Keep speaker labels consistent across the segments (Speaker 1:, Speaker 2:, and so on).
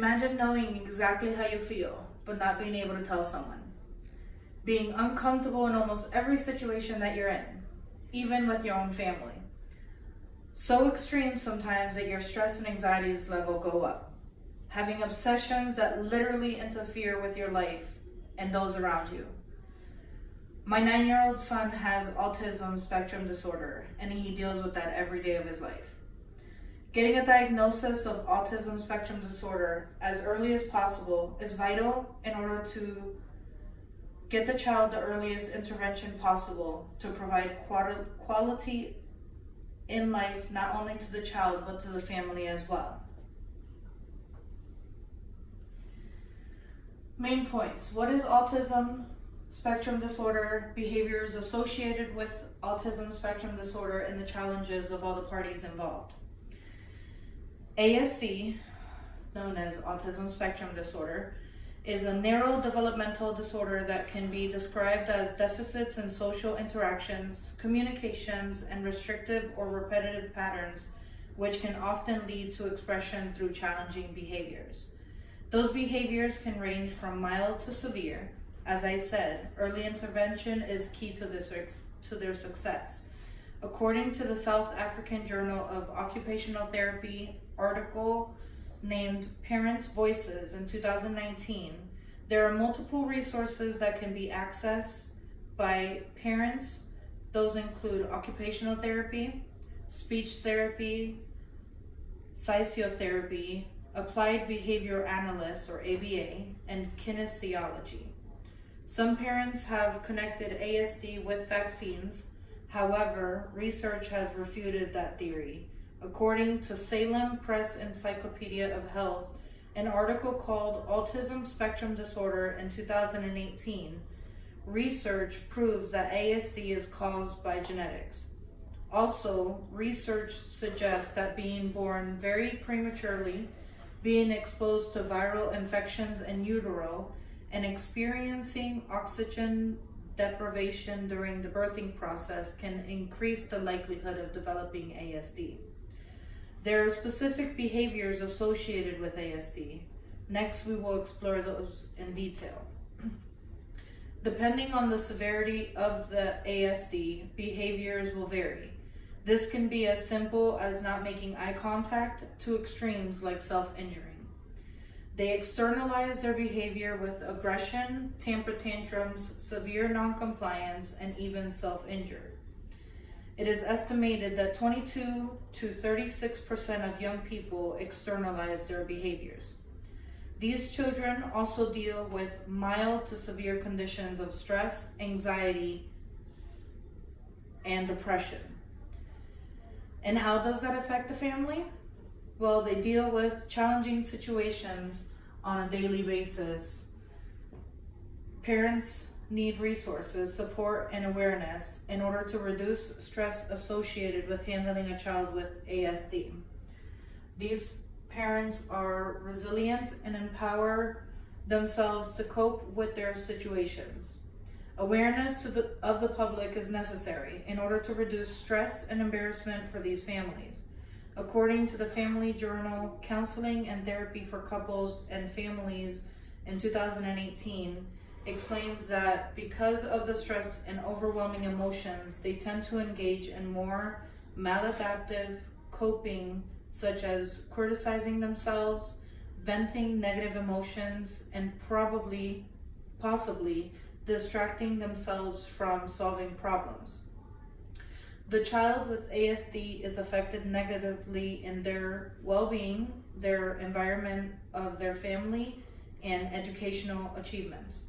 Speaker 1: Imagine knowing exactly how you feel, but not being able to tell someone. Being uncomfortable in almost every situation that you're in, even with your own family. So extreme sometimes that your stress and anxieties level go up. Having obsessions that literally interfere with your life and those around you. My 9-year-old son has autism spectrum disorder, and he deals with that every day of his life. Getting a diagnosis of autism spectrum disorder as early as possible is vital in order to get the child the earliest intervention possible to provide quality in life, not only to the child, but to the family as well. Main points. What is autism spectrum disorder, behaviors associated with autism spectrum disorder, and the challenges of all the parties involved? ASD, known as autism spectrum disorder, is a neurodevelopmental disorder that can be described as deficits in social interactions, communications, and restrictive or repetitive patterns, which can often lead to expression through challenging behaviors. Those behaviors can range from mild to severe. As I said, early intervention is key to their success. According to the South African Journal of Occupational Therapy article named Parents' Voices in 2019, there are multiple resources that can be accessed by parents. Those include occupational therapy, speech therapy, physiotherapy, applied behavior analysts or ABA, and kinesiology. Some parents have connected ASD with vaccines. However, research has refuted that theory. According to Salem Press Encyclopedia of Health, an article called Autism Spectrum Disorder in 2018, research proves that ASD is caused by genetics. Also, research suggests that being born very prematurely, being exposed to viral infections in utero, and experiencing oxygen deprivation during the birthing process can increase the likelihood of developing ASD. There are specific behaviors associated with ASD. Next, we will explore those in detail. Depending on the severity of the ASD, behaviors will vary. This can be as simple as not making eye contact to extremes like self-injuring. They externalize their behavior with aggression, temper tantrums, severe noncompliance, and even self-injury. It is estimated that 22 to 36% of young people externalize their behaviors. These children also deal with mild to severe conditions of stress, anxiety, and depression. And how does that affect the family? Well, they deal with challenging situations on a daily basis. Parents need resources, support, and awareness in order to reduce stress associated with handling a child with ASD. These parents are resilient and empower themselves to cope with their situations. Awareness of the public is necessary in order to reduce stress and embarrassment for these families. According to the Family Journal, Counseling and Therapy for Couples and Families in 2018, explains that because of the stress and overwhelming emotions, they tend to engage in more maladaptive coping, such as criticizing themselves, venting negative emotions, and possibly distracting themselves from solving problems. The child with ASD is affected negatively in their well-being, their environment of their family, and educational achievements.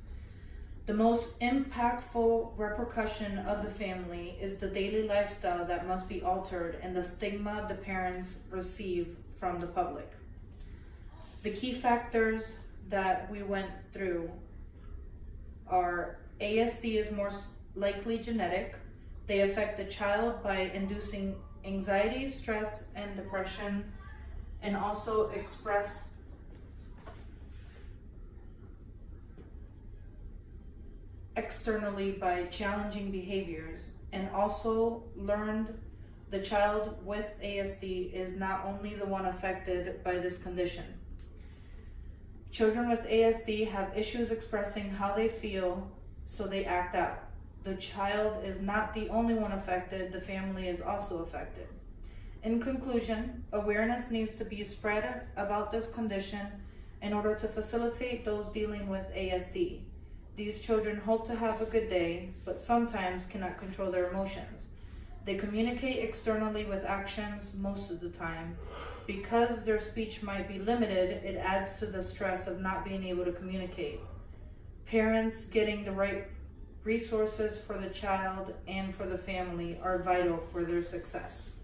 Speaker 1: The most impactful repercussion of the family is the daily lifestyle that must be altered and the stigma the parents receive from the public. The key factors that we went through are ASD is more likely genetic. They affect the child by inducing anxiety, stress, and depression, and also express externally by challenging behaviors. And also learned the child with ASD is not only the one affected by this condition. Children with ASD have issues expressing how they feel, so they act out. The child is not the only one affected, the family is also affected. In conclusion, awareness needs to be spread about this condition in order to facilitate those dealing with ASD. These children hope to have a good day, but sometimes cannot control their emotions. They communicate externally with actions most of the time. Because their speech might be limited, it adds to the stress of not being able to communicate. Parents getting the right resources for the child and for the family are vital for their success.